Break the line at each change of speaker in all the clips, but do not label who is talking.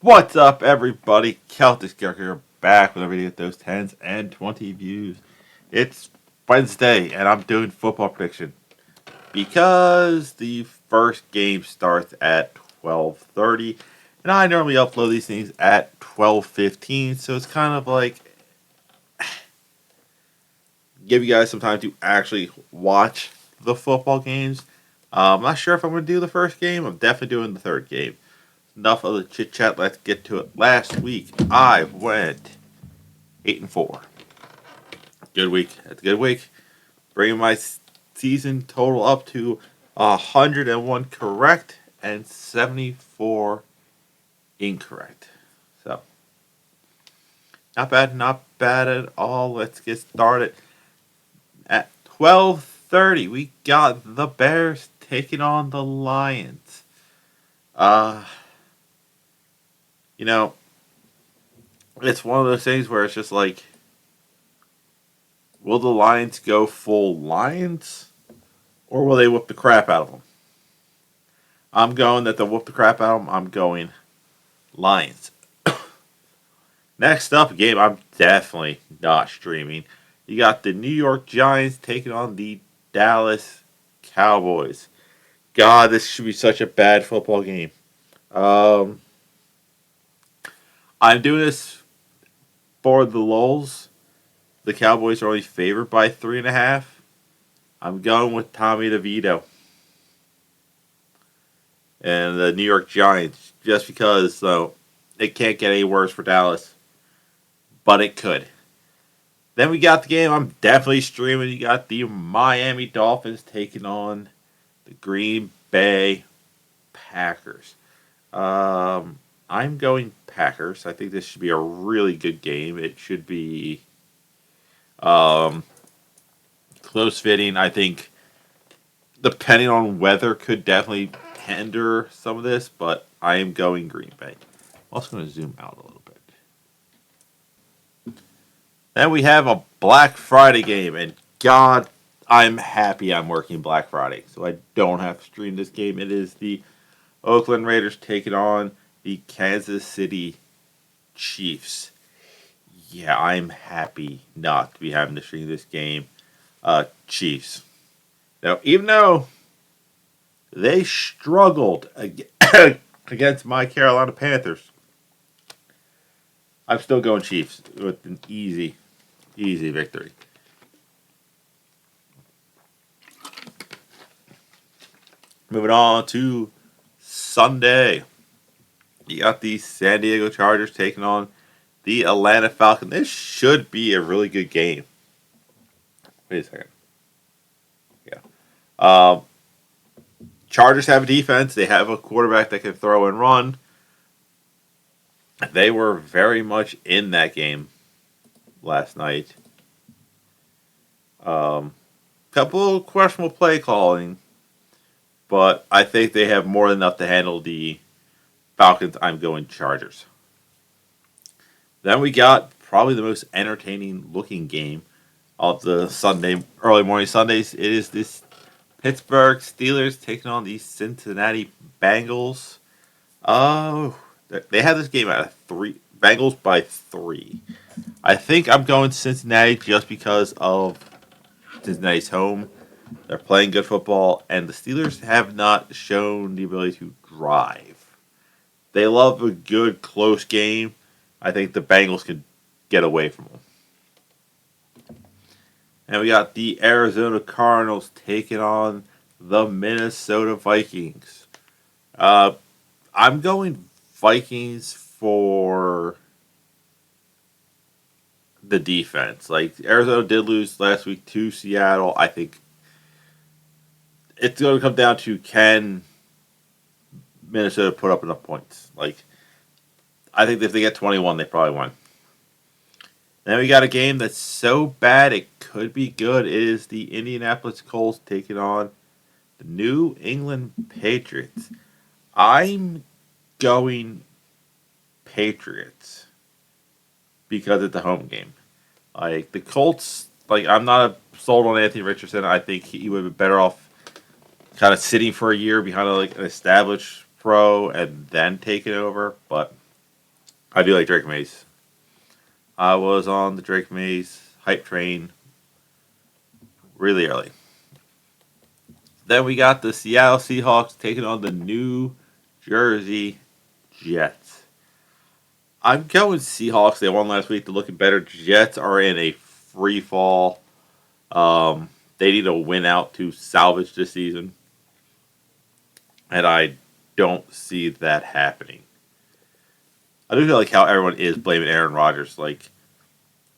What's up, everybody? Celtic Character here, back with everybody at those 10s and 20 views. It's Wednesday, and I'm doing football prediction because the first game starts at 12:30, and I normally upload these things at 12:15, so it's kind of like give you guys some time to actually watch the football games. I'm not sure if I'm going to do the first game. I'm definitely doing the third game. Enough of the chit chat. Let's get to it. Last week I went 8-4. Good week. That's a good week. Bringing my season total up to 101 correct and 74 incorrect. So not bad at all. Let's get started. At 12:30, we got the Bears taking on the Lions. Uh, you know, it's one of those things where it's just like, will the Lions go full Lions, or will they whip the crap out of them? I'm going that they'll whoop the crap out of them. I'm going Lions. Next up, a game I'm definitely not streaming. You got the New York Giants taking on the Dallas Cowboys. God, this should be such a bad football game. Um, I'm doing this for the lulz. The Cowboys are only favored by 3.5. I'm going with Tommy DeVito and the New York Giants just because it can't get any worse for Dallas, but it could. Then we got the game I'm definitely streaming. You got the Miami Dolphins taking on the Green Bay Packers. I'm going Packers. I think this should be a really good game. It should be um, close fitting. I think depending on weather could definitely hinder some of this, but I am going Green Bay. I'm also going to zoom out a little bit. Then we have a Black Friday game, and God, I'm happy I'm working Black Friday, so I don't have to stream this game. It is the Oakland Raiders taking on the Kansas City Chiefs. Yeah, I'm happy not to be having to stream this game. Chiefs. Now, even though they struggled against my Carolina Panthers, I'm still going Chiefs with an easy victory. Moving on to Sunday. You got the San Diego Chargers taking on the Atlanta Falcons. This should be a really good game. Wait a second. Yeah. Um, Chargers have a defense. They have a quarterback that can throw and run. They were very much in that game last night. Couple of questionable play calling, but I think they have more than enough to handle the Falcons. I'm going Chargers. Then we got probably the most entertaining looking game of the Sunday early morning Sundays. It is this Pittsburgh Steelers taking on the Cincinnati Bengals. Oh, they had this game at 3. Bengals by 3. I think I'm going Cincinnati just because of Cincinnati's home. They're playing good football, and the Steelers have not shown the ability to drive. They love a good close game. I think the Bengals can get away from them. And we got the Arizona Cardinals taking on the Minnesota Vikings. Uh, I'm going Vikings for the defense. Like Arizona did lose last week to Seattle. I think it's going to come down to can Minnesota put up enough points. Like I think if they get 21, they probably win. Then we got a game that's so bad it could be good. It is the Indianapolis Colts taking on the New England Patriots. I'm going Patriots because it's a home game. Like the Colts, like I'm not sold on Anthony Richardson. I think he would be better off kind of sitting for a year behind like an established pro and then taking over. But I do like Drake Mays. I was on the Drake Mays hype train really early. Then we got the Seattle Seahawks taking on the New Jersey Jets. I'm going Seahawks. They won last week. They're looking better. Jets are in a free fall. They need a win out to salvage this season. And I don't see that happening. I do feel like how everyone is blaming Aaron Rodgers. Like,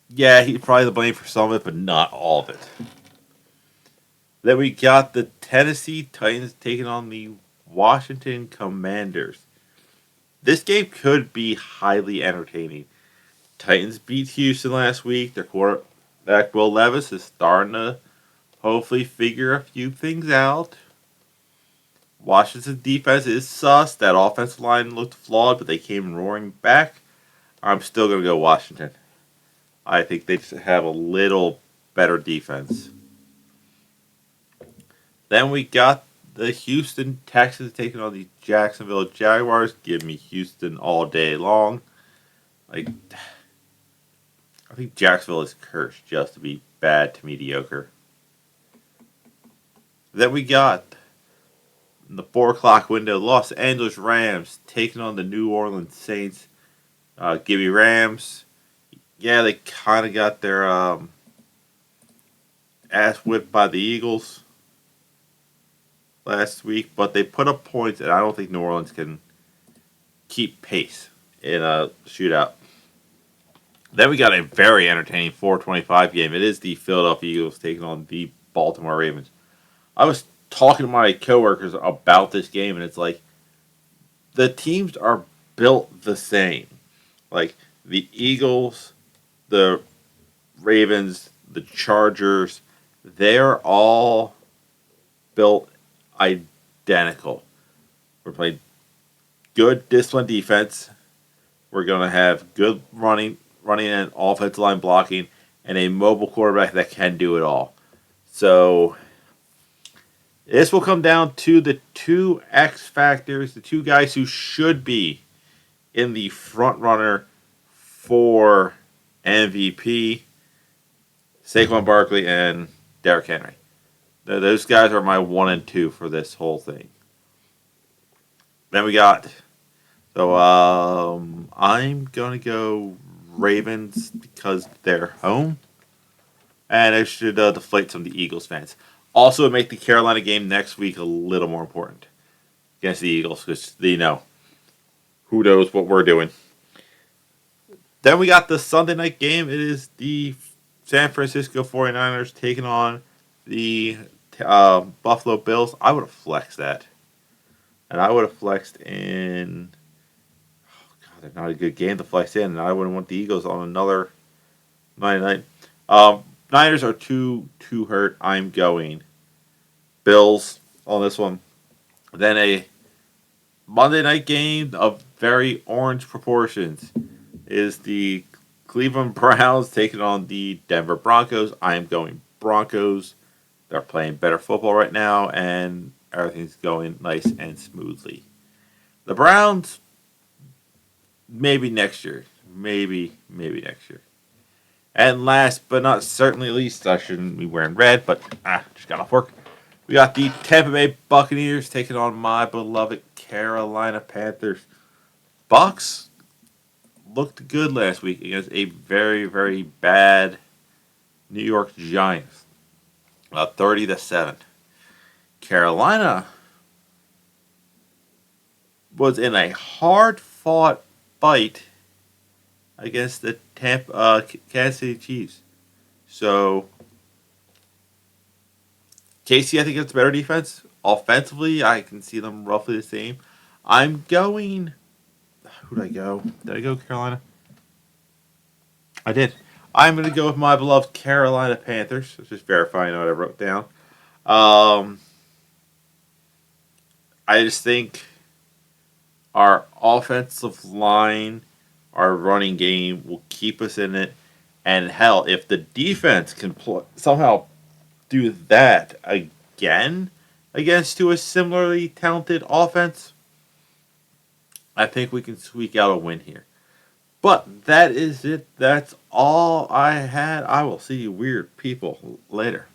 yeah, he's probably the blame for some of it, but not all of it. Then we got the Tennessee Titans taking on the Washington Commanders. This game could be highly entertaining. Titans beat Houston last week. Their quarterback Will Levis is starting to hopefully figure a few things out. Washington's defense is sus. That offensive line looked flawed, but they came roaring back. I'm still going to go Washington. I think they just have a little better defense. Then we got the Houston Texans taking on the Jacksonville Jaguars. Give me Houston all day long. Like, I think Jacksonville is cursed just to be bad to mediocre. Then we got in the 4 o'clock window, Los Angeles Rams taking on the New Orleans Saints. Give me Rams. Yeah, they kind of got their ass whipped by the Eagles last week, but they put up points, and I don't think New Orleans can keep pace in a shootout. Then we got a very entertaining 4:25 game. It is the Philadelphia Eagles taking on the Baltimore Ravens. I was talking to my coworkers about this game, and it's like the teams are built the same. Like the Eagles, the Ravens, the Chargers, they're all built identical. We're playing good disciplined defense. We're going to have good running and offensive line blocking, and a mobile quarterback that can do it all. So this will come down to the two X factors, the two guys who should be in the front runner for MVP, Saquon Barkley and Derrick Henry. Those guys are my 1 and 2 for this whole thing. Then we got, I'm going to go Ravens because they're home. And I should deflate some of the Eagles fans. Also, make the Carolina game next week a little more important against the Eagles because they know who knows what we're doing. Then we got the Sunday night game. It is the San Francisco 49ers taking on the Buffalo Bills. I would have flexed that. And I would have flexed in. Oh, God, they're not a good game to flex in. And I wouldn't want the Eagles on another Monday night. Niners are too hurt. I'm going Bills on this one. Then a Monday night game of very orange proportions is the Cleveland Browns taking on the Denver Broncos. I am going Broncos. They're playing better football right now, and everything's going nice and smoothly. The Browns, maybe next year. Maybe next year. And last but not certainly least, I shouldn't be wearing red, but just got off work. We got the Tampa Bay Buccaneers taking on my beloved Carolina Panthers. Bucs looked good last week against a very, very bad New York Giants. 30-7. Carolina was in a hard-fought fight against the Kansas City Chiefs. So, KC, I think it's better defense. Offensively, I can see them roughly the same. I'm going. Who did I go? Did I go Carolina? I did. I'm going to go with my beloved Carolina Panthers. Just verifying what I wrote down. I just think our offensive line, our running game will keep us in it. And hell, if the defense can somehow do that again against to a similarly talented offense, I think we can squeak out a win here. But that is it. That's all I had. I will see you weird people later.